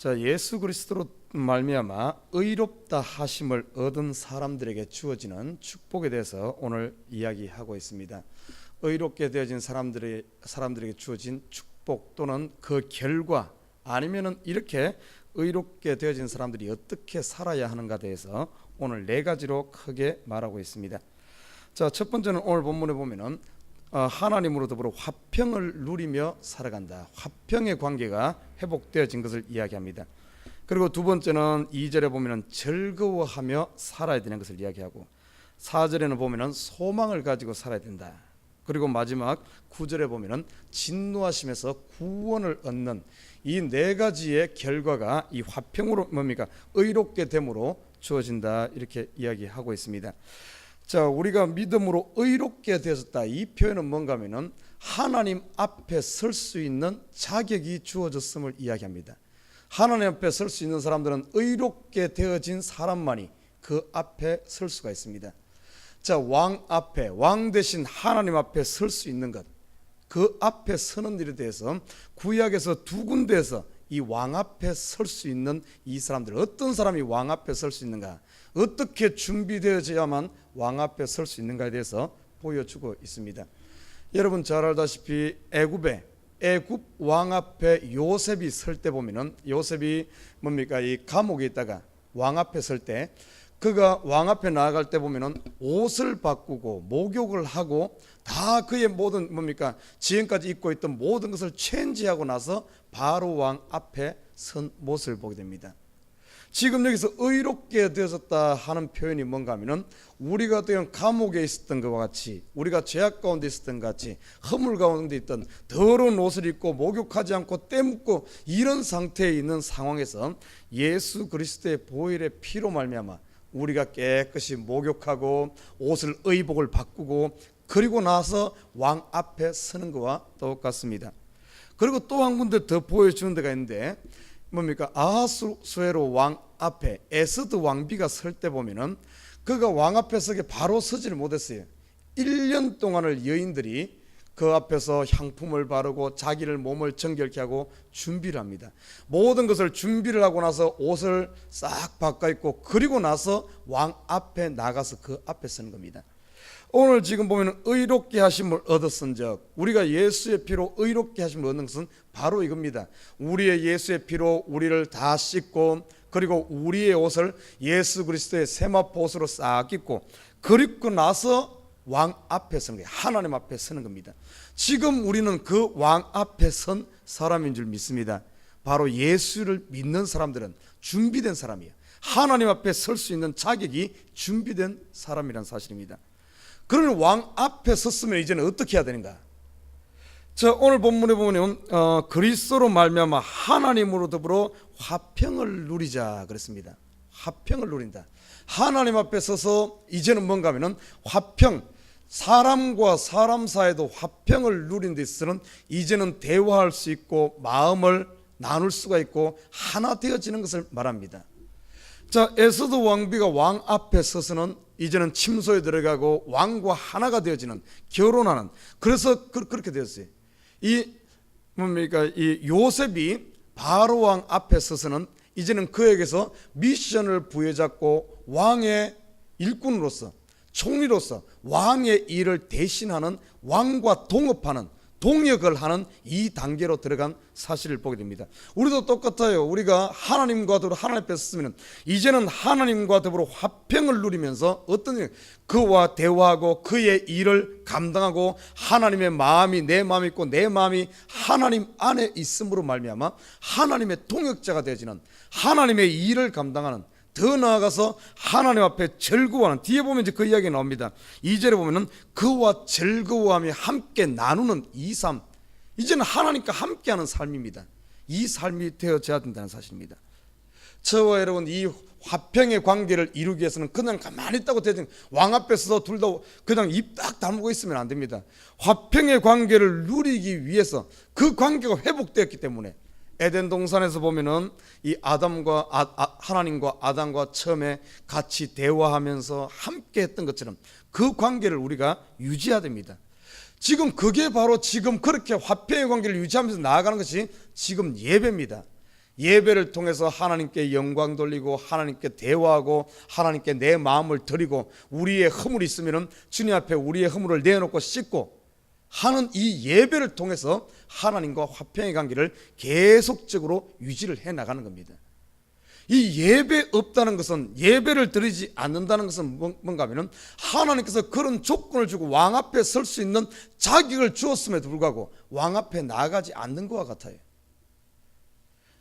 자, 예수 그리스도로 말미암아 의롭다 하심을 얻은 사람들에게 주어지는 축복에 대해서 오늘 이야기하고 있습니다. 의롭게 되어진 사람들에게 주어진 축복 또는 그 결과, 아니면은 이렇게 의롭게 되어진 사람들이 어떻게 살아야 하는가 대해서 오늘 네 가지로 크게 말하고 있습니다. 자, 첫 번째는 오늘 본문에 보면은 하나님으로 더불어 화평을 누리며 살아간다. 화평의 관계가 회복되어진 것을 이야기합니다. 그리고 두 번째는 2절에 보면은 즐거워하며 살아야 되는 것을 이야기하고, 4절에는 보면은 소망을 가지고 살아야 된다. 그리고 마지막 9절에 보면은 진노하심에서 구원을 얻는 이 네 가지의 결과가 이 화평으로 뭡니까? 의롭게 됨으로 주어진다. 이렇게 이야기하고 있습니다. 자, 우리가 믿음으로 의롭게 되었다. 이 표현은 뭔가 하면은 하나님 앞에 설 수 있는 자격이 주어졌음을 이야기합니다. 하나님 앞에 설 수 있는 사람들은 의롭게 되어진 사람만이 그 앞에 설 수가 있습니다. 자, 왕 앞에, 왕 대신 하나님 앞에 설 수 있는 것, 그 앞에 서는 일에 대해서 구약에서 두 군데에서 이 왕 앞에 설 수 있는 이 사람들, 어떤 사람이 왕 앞에 설 수 있는가, 어떻게 준비되어져야만 왕 앞에 설 수 있는가에 대해서 보여주고 있습니다. 여러분 잘 알다시피 애굽 왕 앞에 요셉이 설 때 보면은, 요셉이 뭡니까? 이 감옥에 있다가 왕 앞에 설 때, 그가 왕 앞에 나아갈 때 보면은 옷을 바꾸고 목욕을 하고 다 그의 모든 뭡니까? 지금까지 입고 있던 모든 것을 체인지하고 나서 바로 왕 앞에 선 모습을 보게 됩니다. 지금 여기서 의롭게 되어졌다 하는 표현이 뭔가 하면은, 우리가 어떤 감옥에 있었던 것과 같이, 우리가 죄악 가운데 있었던 것 같이, 허물 가운데 있던 더러운 옷을 입고 목욕하지 않고 때 묻고 이런 상태에 있는 상황에서 예수 그리스도의 보혈의 피로 말미암아 우리가 깨끗이 목욕하고 옷을, 의복을 바꾸고 그리고 나서 왕 앞에 서는 것과 똑같습니다. 그리고 또 한 군데 더 보여주는 데가 있는데, 뭡니까? 아하수에로 왕 앞에 에스드 왕비가 설 때 보면은 그가 왕 앞에 서게 바로 서지를 못했어요. 1년 동안을 여인들이 그 앞에서 향품을 바르고 자기를 몸을 정결케 하고 준비를 합니다. 모든 것을 준비를 하고 나서 옷을 싹 바꿔 입고 그리고 나서 왕 앞에 나가서 그 앞에 서는 겁니다. 오늘 지금 보면 의롭게 하심을 얻었은즉, 우리가 예수의 피로 의롭게 하심을 얻는 것은 바로 이겁니다. 우리의 예수의 피로 우리를 다 씻고, 그리고 우리의 옷을 예수 그리스도의 세마포 옷으로 싹 입고 그리고 나서 왕 앞에 서는 거예요. 하나님 앞에 서는 겁니다. 지금 우리는 그 왕 앞에 선 사람인 줄 믿습니다. 바로 예수를 믿는 사람들은 준비된 사람이에요. 하나님 앞에 설 수 있는 자격이 준비된 사람이라는 사실입니다. 그러면 왕 앞에 섰으면 이제는 어떻게 해야 되는가? 자, 오늘 본문에 보면 그리스도로 말미암아 하나님으로 더불어 화평을 누리자 그랬습니다. 화평을 누린다. 하나님 앞에 서서 이제는 뭔가 하면은 화평, 사람과 사람 사이도 화평을 누린 데 있어서는 이제는 대화할 수 있고 마음을 나눌 수가 있고 하나 되어지는 것을 말합니다. 자, 에스더 왕비가 왕 앞에 서서는 이제는 침소에 들어가고 왕과 하나가 되어지는, 결혼하는, 그래서 그렇게 되었어요. 이 요셉이 바로 왕 앞에 서서는 이제는 그에게서 미션을 부여잡고 왕의 일꾼으로서, 총리로서 왕의 일을 대신하는, 왕과 동업하는, 동역을 하는 이 단계로 들어간 사실을 보게 됩니다. 우리도 똑같아요. 우리가 하나님과 더불어 하나님 앞에 섰으면 이제는 하나님과 더불어 화평을 누리면서 어떤 일, 그와 대화하고 그의 일을 감당하고 하나님의 마음이 내 마음이 있고 내 마음이 하나님 안에 있음으로 말미암아 하나님의 동역자가 되어지는, 하나님의 일을 감당하는, 더 나아가서 하나님 앞에 즐거워하는, 뒤에 보면 이제 그 이야기가 나옵니다. 2절에 보면은 그와 즐거워하며 함께 나누는 이 삶, 이제는 하나님과 함께하는 삶입니다. 이 삶이 되어져야 된다는 사실입니다. 저와 여러분, 이 화평의 관계를 이루기 위해서는 그냥 가만히 있다고 되지, 왕 앞에서 둘 다 그냥 입 딱 다물고 있으면 안 됩니다. 화평의 관계를 누리기 위해서, 그 관계가 회복되었기 때문에, 에덴 동산에서 보면은 이 아담과 하나님과 아담과 처음에 같이 대화하면서 함께 했던 것처럼 그 관계를 우리가 유지해야 됩니다. 지금 그게 바로 지금 그렇게 화평의 관계를 유지하면서 나아가는 것이 지금 예배입니다. 예배를 통해서 하나님께 영광 돌리고 하나님께 대화하고 하나님께 내 마음을 드리고 우리의 허물이 있으면 주님 앞에 우리의 허물을 내놓고 씻고 하는 이 예배를 통해서 하나님과 화평의 관계를 계속적으로 유지를 해나가는 겁니다. 이 예배 없다는 것은, 예배를 드리지 않는다는 것은 뭔가 하면 하나님께서 그런 조건을 주고 왕 앞에 설 수 있는 자격을 주었음에도 불구하고 왕 앞에 나아가지 않는 것과 같아요.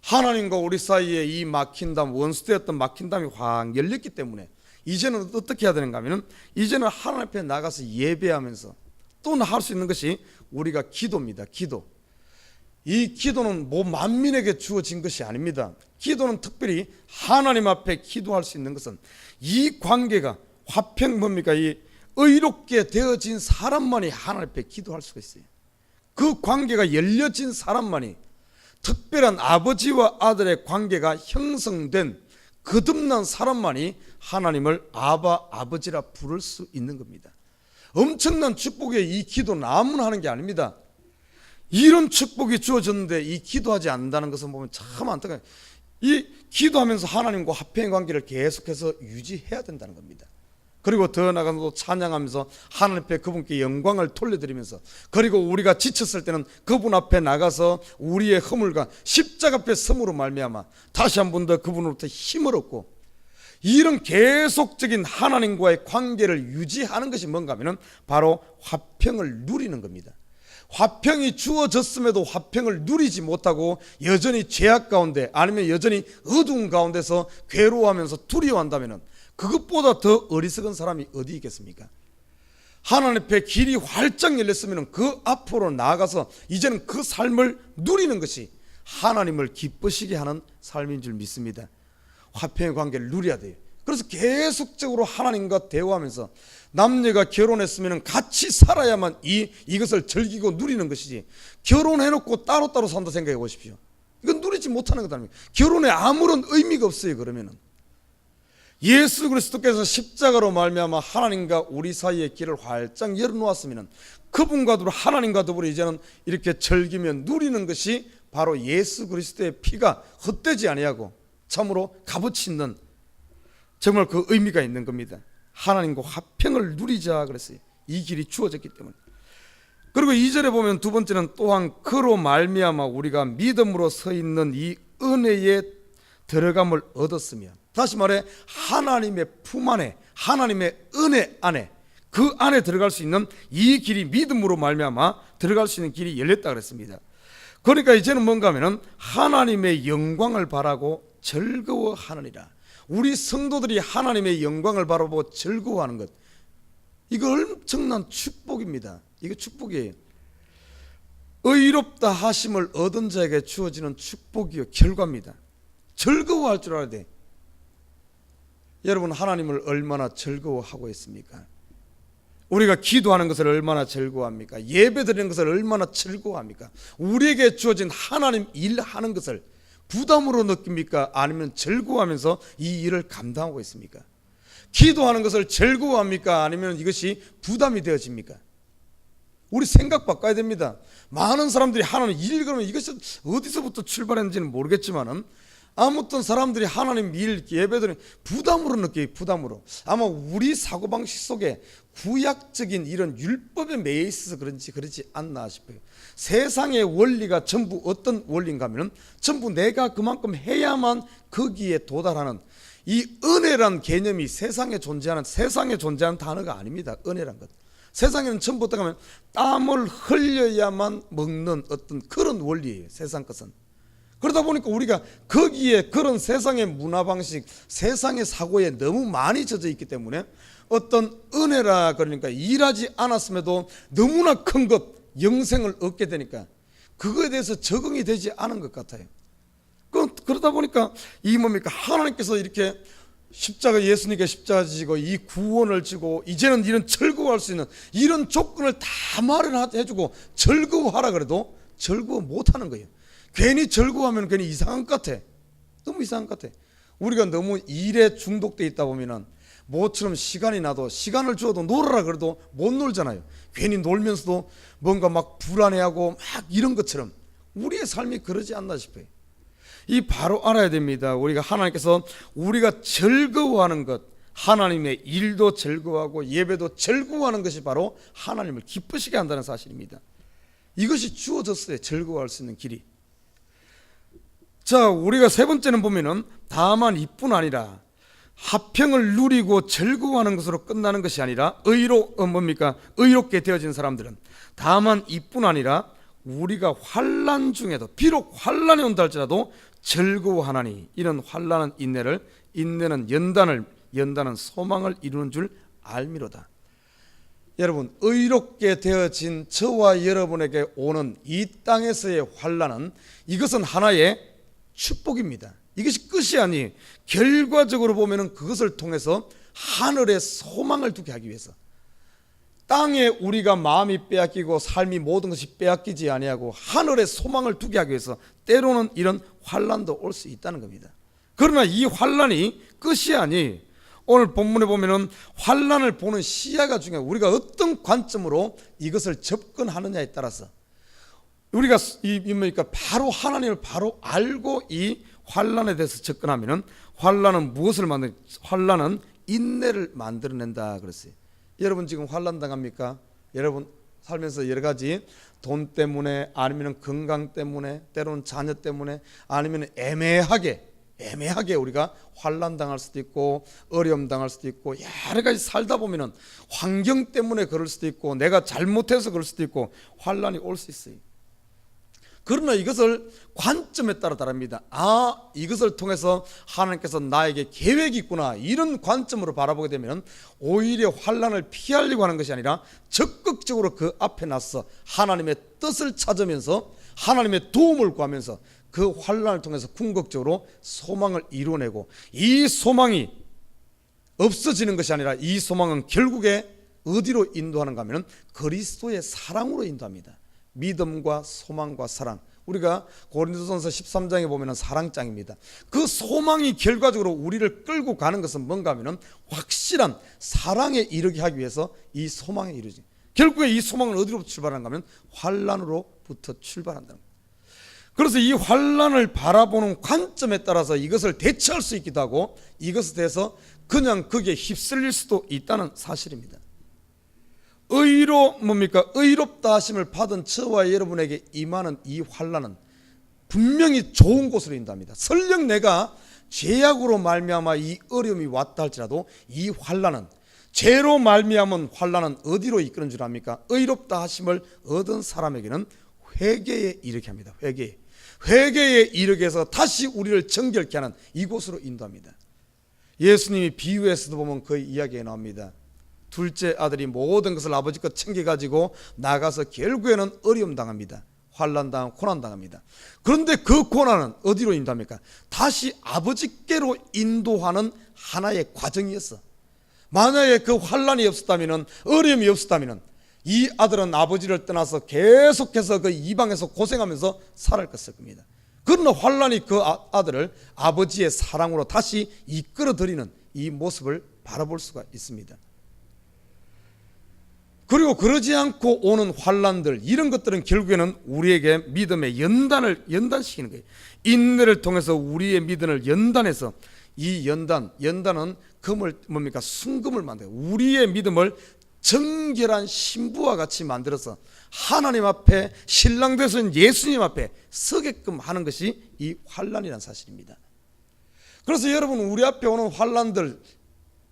하나님과 우리 사이에 이 막힌 담, 원수되었던 막힌 담이 확 열렸기 때문에 이제는 어떻게 해야 되는가 하면 이제는 하나님 앞에 나가서 예배하면서 또 할 수 있는 것이 우리가 기도입니다. 기도. 이 기도는 만민에게 주어진 것이 아닙니다. 기도는 특별히 하나님 앞에 기도할 수 있는 것은 이 관계가 화평 뭡니까? 이 의롭게 되어진 사람만이 하나님 앞에 기도할 수가 있어요. 그 관계가 열려진 사람만이, 특별한 아버지와 아들의 관계가 형성된 거듭난 사람만이 하나님을 아바, 아버지라 부를 수 있는 겁니다. 엄청난 축복의 이 기도는 아무나 하는 게 아닙니다. 이런 축복이 주어졌는데 이 기도하지 않는다는 것을 보면 참 안타까워요. 이 기도하면서 하나님과 화평의 관계를 계속해서 유지해야 된다는 겁니다. 그리고 더 나아가서 찬양하면서 하나님 앞에 그분께 영광을 돌려드리면서, 그리고 우리가 지쳤을 때는 그분 앞에 나가서 우리의 허물과 십자가 앞에 섬으로 말미암아 다시 한 번 더 그분으로부터 힘을 얻고, 이런 계속적인 하나님과의 관계를 유지하는 것이 뭔가 하면 바로 화평을 누리는 겁니다. 화평이 주어졌음에도 화평을 누리지 못하고 여전히 죄악 가운데 아니면 여전히 어두운 가운데서 괴로워하면서 두려워한다면 그것보다 더 어리석은 사람이 어디 있겠습니까? 하나님 앞에 길이 활짝 열렸으면 그 앞으로 나아가서 이제는 그 삶을 누리는 것이 하나님을 기쁘시게 하는 삶인 줄 믿습니다. 화평의 관계를 누려야 돼요. 그래서 계속적으로 하나님과 대화하면서, 남녀가 결혼했으면 같이 살아야만 이것을 즐기고 누리는 것이지, 결혼해놓고 따로따로 산다 생각해 보십시오. 이건 누리지 못하는 것 아닙니까? 결혼에 아무런 의미가 없어요. 그러면은 예수 그리스도께서 십자가로 말미암아 하나님과 우리 사이의 길을 활짝 열어놓았으면 그분과 더불어 하나님과 더불어 이제는 이렇게 즐기며 누리는 것이 바로 예수 그리스도의 피가 헛되지 아니하고 참으로 값어치 있는, 정말 그 의미가 있는 겁니다. 하나님과 화평을 누리자 그랬어요. 이 길이 주어졌기 때문에. 그리고 2절에 보면 두 번째는 또한 그로 말미암아 우리가 믿음으로 서 있는 이 은혜에 들어감을 얻었으며, 다시 말해 하나님의 품 안에, 하나님의 은혜 안에, 그 안에 들어갈 수 있는 이 길이 믿음으로 말미암아 들어갈 수 있는 길이 열렸다 그랬습니다. 그러니까 이제는 뭔가 하면은 하나님의 영광을 바라고 즐거워하느니라. 우리 성도들이 하나님의 영광을 바라보고 즐거워하는 것, 이거 엄청난 축복입니다. 이거 축복이에요. 의롭다 하심을 얻은 자에게 주어지는 축복이요, 결과입니다. 즐거워할 줄 알아야 돼. 여러분, 하나님을 얼마나 즐거워하고 있습니까? 우리가 기도하는 것을 얼마나 즐거워합니까? 예배 드리는 것을 얼마나 즐거워합니까? 우리에게 주어진 하나님 일하는 것을 부담으로 느낍니까? 아니면 즐거워하면서 이 일을 감당하고 있습니까? 기도하는 것을 즐거워합니까? 아니면 이것이 부담이 되어집니까? 우리 생각 바꿔야 됩니다. 많은 사람들이 하나님 일, 그러면 이것이 어디서부터 출발했는지는 모르겠지만은 아무튼 사람들이 하나님 일, 예배드리는 부담으로 느껴요. 부담으로. 아마 우리 사고방식 속에 구약적인 이런 율법에 매여 있어서 그런지 그렇지 않나 싶어요. 세상의 원리가 전부 어떤 원리인가 하면 전부 내가 그만큼 해야만 거기에 도달하는, 이 은혜란 개념이 세상에 존재하는 단어가 아닙니다. 은혜란 것. 세상에는 전부 어떻게 하면 땀을 흘려야만 먹는 어떤 그런 원리예요. 세상 것은. 그러다 보니까 우리가 거기에 그런 세상의 문화방식, 세상의 사고에 너무 많이 젖어 있기 때문에 어떤 은혜라, 그러니까 일하지 않았음에도 너무나 큰 것, 영생을 얻게 되니까 그거에 대해서 적응이 되지 않은 것 같아요. 그러다 보니까 이 뭡니까? 하나님께서 이렇게 십자가, 예수님께 십자가 지고 이 구원을 지고 이제는 이런 즐거워할 수 있는 이런 조건을 다 마련해주고 즐거워하라 그래도 즐거워 못하는 거예요. 괜히 즐거워하면 괜히 이상한 것 같아. 너무 이상한 것 같아. 우리가 너무 일에 중독돼 있다 보면은 모처럼 시간이 나도, 시간을 주어도 놀아라 그래도 못 놀잖아요. 괜히 놀면서도 뭔가 막 불안해하고 막 이런 것처럼 우리의 삶이 그러지 않나 싶어요. 이 바로 알아야 됩니다. 우리가 하나님께서 우리가 즐거워하는 것, 하나님의 일도 즐거워하고 예배도 즐거워하는 것이 바로 하나님을 기쁘시게 한다는 사실입니다. 이것이 주어졌어요. 즐거워할 수 있는 길이. 자, 우리가 세 번째는 보면은 다만 이뿐 아니라 화평을 누리고 즐거워하는 것으로 끝나는 것이 아니라 의롭게 되어진 사람들은 다만 이뿐 아니라 우리가 환난 중에도 비록 환난이 온다 할지라도 즐거워하나니 이런 환난은 인내는 연단은 소망을 이루는 줄 알미로다. 여러분, 의롭게 되어진 저와 여러분에게 오는 이 땅에서의 환난은 이것은 하나의 축복입니다. 이것이 끝이 아니, 결과적으로 보면은 그것을 통해서 하늘에 소망을 두게 하기 위해서, 땅에 우리가 마음이 빼앗기고 삶이 모든 것이 빼앗기지 아니하고 하늘에 소망을 두게 하기 위해서 때로는 이런 환난도 올 수 있다는 겁니다. 그러나 이 환난이 끝이 아니, 오늘 본문에 보면은 환난을 보는 시야가 중요해요. 우리가 어떤 관점으로 이것을 접근하느냐에 따라서 우리가 바로 하나님을 바로 알고 이 환난에 대해서 접근하면은 환난은 무엇을 환난은 인내를 만들어낸다 그랬어요. 여러분 지금 환난 당합니까? 여러분 살면서 여러 가지 돈 때문에 아니면 건강 때문에 때로는 자녀 때문에 아니면 애매하게 우리가 환난 당할 수도 있고 어려움 당할 수도 있고 여러 가지 살다 보면은 환경 때문에 그럴 수도 있고 내가 잘못해서 그럴 수도 있고 환난이 올 수 있어요. 그러나 이것을 관점에 따라 다릅니다. 이것을 통해서 하나님께서 나에게 계획이 있구나, 이런 관점으로 바라보게 되면 오히려 환난을 피하려고 하는 것이 아니라 적극적으로 그 앞에 나서 하나님의 뜻을 찾으면서 하나님의 도움을 구하면서 그 환난을 통해서 궁극적으로 소망을 이루어내고, 이 소망이 없어지는 것이 아니라 이 소망은 결국에 어디로 인도하는가 하면 그리스도의 사랑으로 인도합니다. 믿음과 소망과 사랑. 우리가 고린도전서 13장에 보면 사랑장입니다. 그 소망이 결과적으로 우리를 끌고 가는 것은 뭔가 하면 확실한 사랑에 이르게 하기 위해서 이 소망에 이르지. 결국에 이 소망은 어디로 출발하는가 하면 환난으로부터 출발한다는 거예요. 그래서 이 환난을 바라보는 관점에 따라서 이것을 대처할 수 있기도 하고 이것에 대해서 그냥 거기에 휩쓸릴 수도 있다는 사실입니다. 의롭다 하심을 받은 저와 여러분에게 임하는 이 환난은 분명히 좋은 곳으로 인도합니다. 설령 내가 죄악으로 말미암아 이 어려움이 왔다 할지라도 이 환난은, 죄로 말미암은 환난은 어디로 이끄는 줄 압니까? 의롭다 하심을 얻은 사람에게는 회개에 이르게 합니다. 회개에 이르게 해서 다시 우리를 정결케 하는 이곳으로 인도합니다. 예수님이 비유에서도 보면 그 이야기에 나옵니다. 둘째 아들이 모든 것을 아버지 것 챙겨가지고 나가서 결국에는 어려움 당합니다. 환난당하고 고난당합니다. 그런데 그 고난은 어디로 인도합니까? 다시 아버지께로 인도하는 하나의 과정이었어. 만약에 그 환난이 없었다면, 어려움이 없었다면 이 아들은 아버지를 떠나서 계속해서 그 이방에서 고생하면서 살았을 겁니다. 그러나 환난이 그 아들을 아버지의 사랑으로 다시 이끌어들이는 이 모습을 바라볼 수가 있습니다. 그리고 그러지 않고 오는 환난들, 이런 것들은 결국에는 우리에게 믿음의 연단시키는 거예요. 인내를 통해서 우리의 믿음을 연단해서, 이 연단은 순금을 만들어요. 우리의 믿음을 정결한 신부와 같이 만들어서 하나님 앞에, 신랑 되신 예수님 앞에 서게끔 하는 것이 이 환난이라는 사실입니다. 그래서 여러분, 우리 앞에 오는 환난들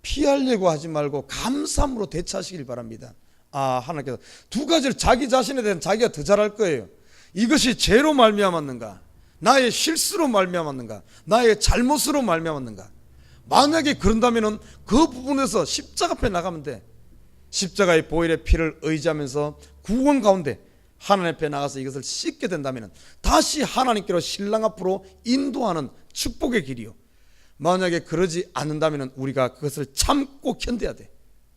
피하려고 하지 말고 감사함으로 대처하시길 바랍니다. 하나님께서 두 가지를, 자기 자신에 대한 자기가 더 잘할 거예요. 이것이 죄로 말미암았는가, 나의 실수로 말미암았는가, 나의 잘못으로 말미암았는가. 만약에 그런다면 그 부분에서 십자가 앞에 나가면 돼. 십자가의 보혈의 피를 의지하면서 구원 가운데 하나님 앞에 나가서 이것을 씻게 된다면 다시 하나님께로, 신랑 앞으로 인도하는 축복의 길이요. 만약에 그러지 않는다면 우리가 그것을 참고 견뎌야 돼.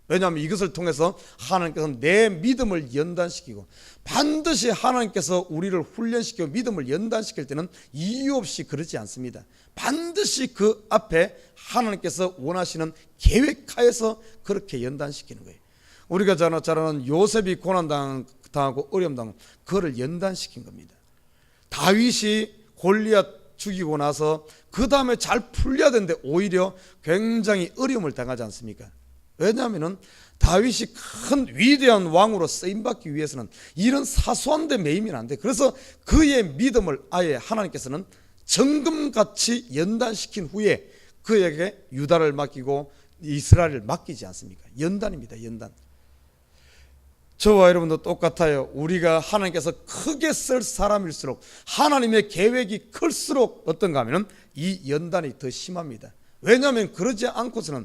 왜냐하면 이것을 통해서 하나님께서 내 믿음을 연단시키고, 반드시 하나님께서 우리를 훈련시키고 믿음을 연단시킬 때는 이유 없이 그러지 않습니다. 반드시 그 앞에 하나님께서 원하시는 계획하에서 그렇게 연단시키는 거예요. 우리가 잘 아는 요셉이 고난당하고 어려움당하고 그거를 연단시킨 겁니다. 다윗이 골리앗 죽이고 나서 그 다음에 잘 풀려야 되는데 오히려 굉장히 어려움을 당하지 않습니까? 왜냐하면 다윗이 큰 위대한 왕으로 쓰임받기 위해서는 이런 사소한 데 매이면 안 돼. 그래서 그의 믿음을 아예 하나님께서는 정금같이 연단시킨 후에 그에게 유다를 맡기고 이스라엘을 맡기지 않습니까? 연단입니다. 연단. 저와 여러분도 똑같아요. 우리가 하나님께서 크게 쓸 사람일수록 하나님의 계획이 클수록 어떤가 하면 이 연단이 더 심합니다. 왜냐하면 그러지 않고서는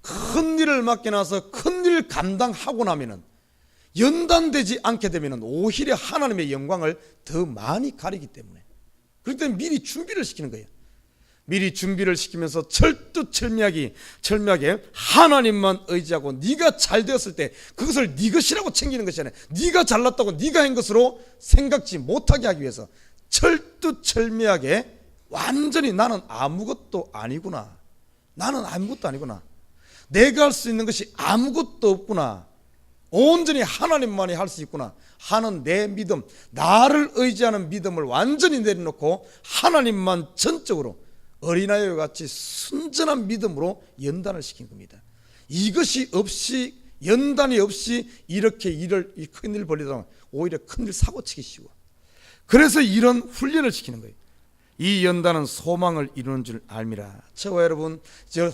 큰 일을 맡겨놔서 큰 일을 감당하고 나면은 연단되지 않게 되면은 오히려 하나님의 영광을 더 많이 가리기 때문에 그렇기 때문에 미리 준비를 시키는 거예요. 미리 준비를 시키면서 철두철미하게 하나님만 의지하고 네가 잘 되었을 때 그것을 네 것이라고 챙기는 것이 아니라 네가 잘났다고 네가 한 것으로 생각지 못하게 하기 위해서 철두철미하게 완전히 나는 아무것도 아니구나, 나는 아무것도 아니구나, 내가 할 수 있는 것이 아무것도 없구나, 온전히 하나님만이 할 수 있구나 하는 내 믿음, 나를 의지하는 믿음을 완전히 내려놓고 하나님만 전적으로 어린아이와 같이 순전한 믿음으로 연단을 시킨 겁니다. 이것이 없이, 연단이 없이 이렇게 큰일 벌리다 오히려 큰일 사고치기 쉬워. 그래서 이런 훈련을 시키는 거예요. 이 연단은 소망을 이루는 줄 알미라. 저와 여러분,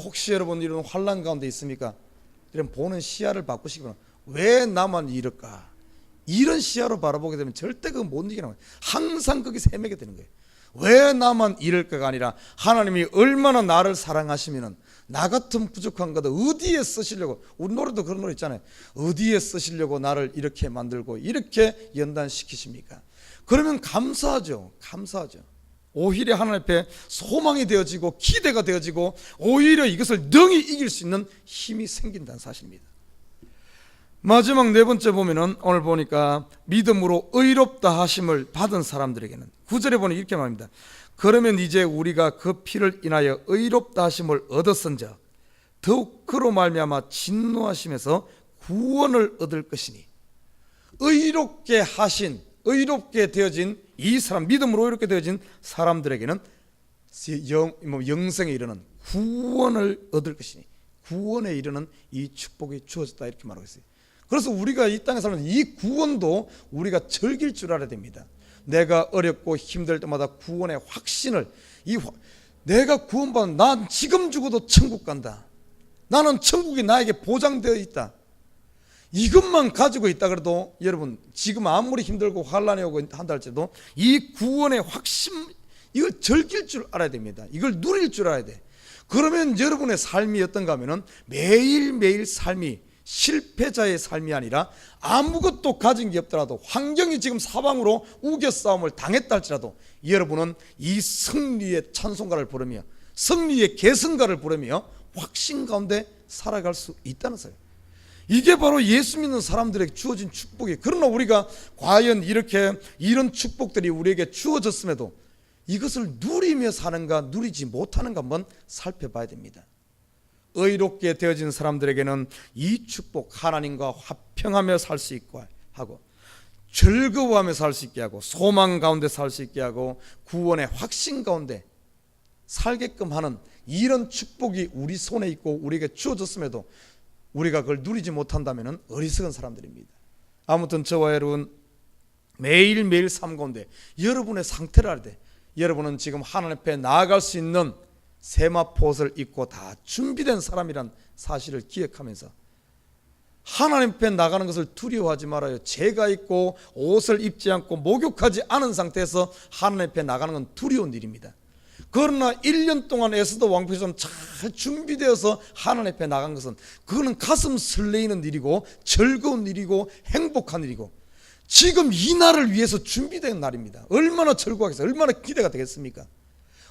혹시 여러분 이런 환난 가운데 있습니까? 이런 보는 시야를 바꾸시기 바랍니다. 왜 나만 이럴까? 이런 시야로 바라보게 되면 절대 그거 못 이기는 거예요. 항상 거기서 헤매게 되는 거예요. 왜 나만 이럴까가 아니라 하나님이 얼마나 나를 사랑하시면은 나 같은 부족한 것도 어디에 쓰시려고, 우리 노래도 그런 노래 있잖아요. 어디에 쓰시려고 나를 이렇게 만들고 이렇게 연단시키십니까? 그러면 감사하죠. 감사하죠. 오히려 하나님 앞에 소망이 되어지고 기대가 되어지고 오히려 이것을 능히 이길 수 있는 힘이 생긴다는 사실입니다. 마지막 네 번째 보면은 오늘 보니까 믿음으로 의롭다 하심을 받은 사람들에게는 9절에 보니 이렇게 말합니다. 그러면 이제 우리가 그 피를 인하여 의롭다 하심을 얻었은즉 더욱 그로 말미암아 진노하심에서 구원을 얻을 것이니, 의롭게 하신, 의롭게 되어진 이 사람, 믿음으로 의롭게 되어진 사람들에게는 영생에 이르는 구원을 얻을 것이니, 구원에 이르는 이 축복이 주어졌다 이렇게 말하고 있어요. 그래서 우리가 이 땅에 살면 이 구원도 우리가 즐길 줄 알아야 됩니다. 내가 어렵고 힘들 때마다 구원의 확신을, 내가 구원받은, 난 지금 죽어도 천국 간다, 나는 천국이 나에게 보장되어 있다, 이것만 가지고 있다 그래도 여러분 지금 아무리 힘들고 환난이 오고 한다 할지라도 이 구원의 확신, 이걸 즐길 줄 알아야 됩니다. 이걸 누릴 줄 알아야 돼. 그러면 여러분의 삶이 어떤가 하면은 매일매일 삶이 실패자의 삶이 아니라 아무것도 가진 게 없더라도, 환경이 지금 사방으로 우겨싸움을 당했다 할지라도 여러분은 이 승리의 찬송가를 부르며 승리의 계승가를 부르며 확신 가운데 살아갈 수 있다는 사실. 이게 바로 예수 믿는 사람들에게 주어진 축복이에요. 그러나 우리가 과연 이렇게 이런 축복들이 우리에게 주어졌음에도 이것을 누리며 사는가 누리지 못하는가 한번 살펴봐야 됩니다. 의롭게 되어진 사람들에게는 이 축복, 하나님과 화평하며 살 수 있고 하고 즐거워하며 살 수 있게 하고 소망 가운데 살 수 있게 하고 구원의 확신 가운데 살게끔 하는 이런 축복이 우리 손에 있고 우리에게 주어졌음에도 우리가 그걸 누리지 못한다면 어리석은 사람들입니다. 아무튼 저와 여러분 매일매일 삶 가운데 여러분의 상태를 알 때 여러분은 지금 하나님 앞에 나아갈 수 있는 세마포옷을 입고 다 준비된 사람이란 사실을 기억하면서 하나님 앞에 나가는 것을 두려워하지 말아요. 죄가 있고 옷을 입지 않고 목욕하지 않은 상태에서 하나님 앞에 나가는 건 두려운 일입니다. 그러나 1년 동안 에스더 왕妃처럼 잘 준비되어서 하나님 앞에 나간 것은 그거는 가슴 설레이는 일이고 즐거운 일이고 행복한 일이고 지금 이 날을 위해서 준비된 날입니다. 얼마나 즐거워하겠어요? 얼마나 기대가 되겠습니까?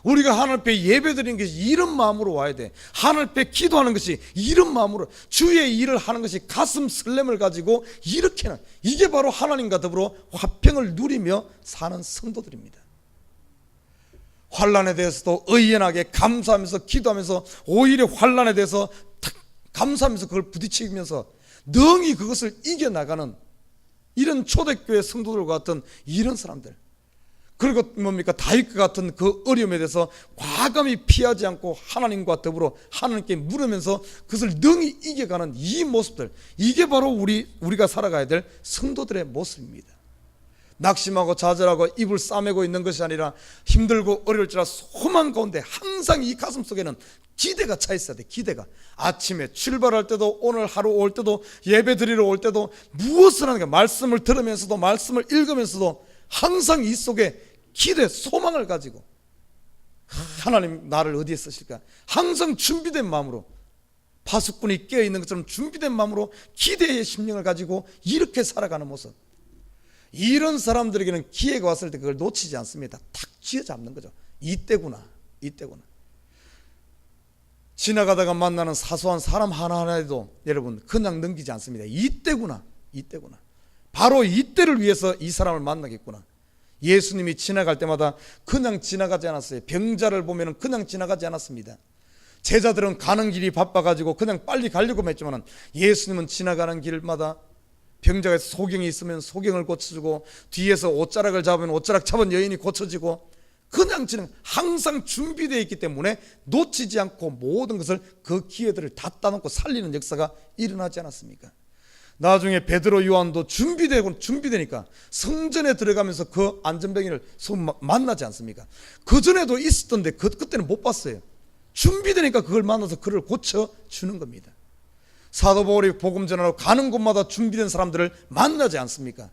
우리가 하나님 앞에 예배드리는 것이 이런 마음으로 와야 돼. 하나님 앞에 기도하는 것이 이런 마음으로, 주의 일을 하는 것이 가슴 설렘을 가지고 이렇게는, 이게 바로 하나님과 더불어 화평을 누리며 사는 성도들입니다. 환난에 대해서도 의연하게 감사하면서 기도하면서 오히려 환난에 대해서 감사하면서 그걸 부딪히면서 능히 그것을 이겨나가는 이런 초대교회 성도들과 같은 이런 사람들, 그리고 뭡니까? 다윗과 같은 그 어려움에 대해서 과감히 피하지 않고 하나님과 더불어 하나님께 물으면서 그것을 능히 이겨가는 이 모습들, 이게 바로 우리가 살아가야 될 성도들의 모습입니다. 낙심하고 좌절하고 입을 싸매고 있는 것이 아니라 힘들고 어려울지라 소망 가운데 항상 이 가슴 속에는 기대가 차 있어야 돼. 기대가. 아침에 출발할 때도, 오늘 하루 올 때도, 예배 드리러 올 때도, 무엇을 하는 가 말씀을 들으면서도, 말씀을 읽으면서도 항상 이 속에 기대, 소망을 가지고 하나님 나를 어디에 쓰실까? 항상 준비된 마음으로, 파수꾼이 깨어있는 것처럼 준비된 마음으로 기대의 심령을 가지고 이렇게 살아가는 모습, 이런 사람들에게는 기회가 왔을 때 그걸 놓치지 않습니다. 탁 쥐어잡는 거죠. 이때구나, 이때구나. 지나가다가 만나는 사소한 사람 하나하나에도 여러분 그냥 넘기지 않습니다. 이때구나, 이때구나. 바로 이때를 위해서 이 사람을 만나겠구나. 예수님이 지나갈 때마다 그냥 지나가지 않았어요. 병자를 보면 그냥 지나가지 않았습니다. 제자들은 가는 길이 바빠가지고 그냥 빨리 가려고 했지만 예수님은 지나가는 길마다 병자가 소경이 있으면 소경을 고쳐주고, 뒤에서 옷자락을 잡으면 옷자락 잡은 여인이 고쳐지고, 그냥 항상 준비되어 있기 때문에 놓치지 않고 모든 것을, 그 기회들을 다 따놓고 살리는 역사가 일어나지 않았습니까? 나중에 베드로, 요한도 준비되니까 성전에 들어가면서 그 안전병이를 만나지 않습니까? 그 전에도 있었던데 그때는 못 봤어요. 준비되니까 그걸 만나서 그를 고쳐주는 겁니다. 사도 바울이 복음 전하러 가는 곳마다 준비된 사람들을 만나지 않습니까?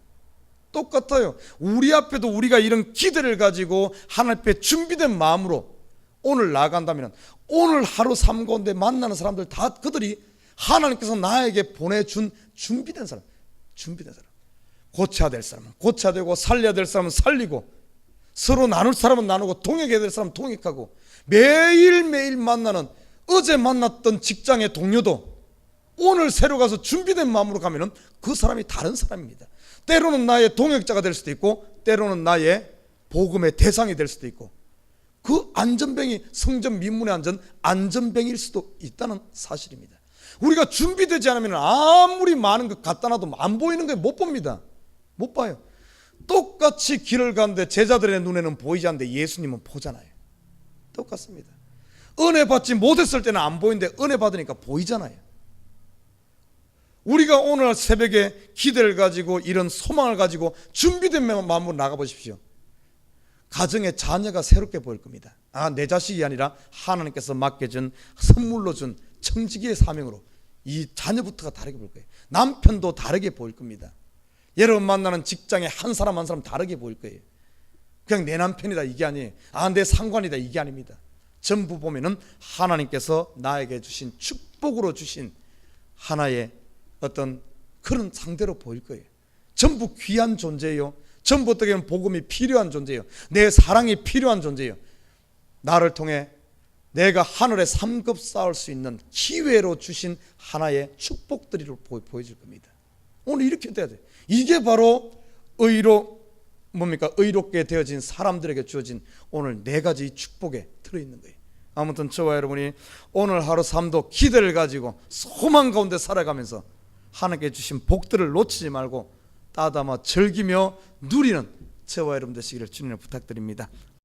똑같아요. 우리 앞에도 우리가 이런 기대를 가지고 하나님 앞에 준비된 마음으로 오늘 나아간다면, 오늘 하루 삶 가운데 만나는 사람들 다 그들이 하나님께서 나에게 보내준 준비된 사람, 준비된 사람. 고쳐야 될 사람은 고쳐야 되고, 살려야 될 사람은 살리고, 서로 나눌 사람은 나누고, 동역해야 될 사람은 동역하고, 매일매일 만나는, 어제 만났던 직장의 동료도 오늘 새로 가서 준비된 마음으로 가면은 그 사람이 다른 사람입니다. 때로는 나의 동역자가 될 수도 있고, 때로는 나의 복음의 대상이 될 수도 있고, 그 안전병이 성전 민문의 안전병일 수도 있다는 사실입니다. 우리가 준비되지 않으면 아무리 많은 것 갖다 놔도 안 보이는 거 못 봅니다. 못 봐요. 똑같이 길을 가는데 제자들의 눈에는 보이지 않는데 예수님은 보잖아요. 똑같습니다. 은혜 받지 못했을 때는 안 보이는데 은혜 받으니까 보이잖아요. 우리가 오늘 새벽에 기대를 가지고, 이런 소망을 가지고 준비된 마음으로 나가보십시오. 가정의 자녀가 새롭게 보일 겁니다. 내 자식이 아니라 하나님께서 맡겨준, 선물로 준 청지기의 사명으로 이 자녀부터가 다르게 보일 거예요. 남편도 다르게 보일 겁니다. 여러분 만나는 직장에 한 사람 한 사람 다르게 보일 거예요. 그냥 내 남편이다 이게 아니에요. 내 상관이다 이게 아닙니다. 전부 보면은 하나님께서 나에게 주신, 축복으로 주신 하나의 어떤 그런 상대로 보일 거예요. 전부 귀한 존재예요. 전부 어떻게 보면 복음이 필요한 존재예요. 내 사랑이 필요한 존재예요. 나를 통해 내가 하늘에 3급 쌓을 수 있는 기회로 주신 하나의 축복들이로 보여줄 겁니다. 오늘 이렇게 돼야 돼요. 이게 바로 의롭게 되어진 사람들에게 주어진 오늘 4가지 축복에 들어있는 거예요. 아무튼 저와 여러분이 오늘 하루 삶도 기대를 가지고 소망 가운데 살아가면서 하나님께 주신 복들을 놓치지 말고 따담아 즐기며 누리는 저와 여러분 되시기를 주님을 부탁드립니다.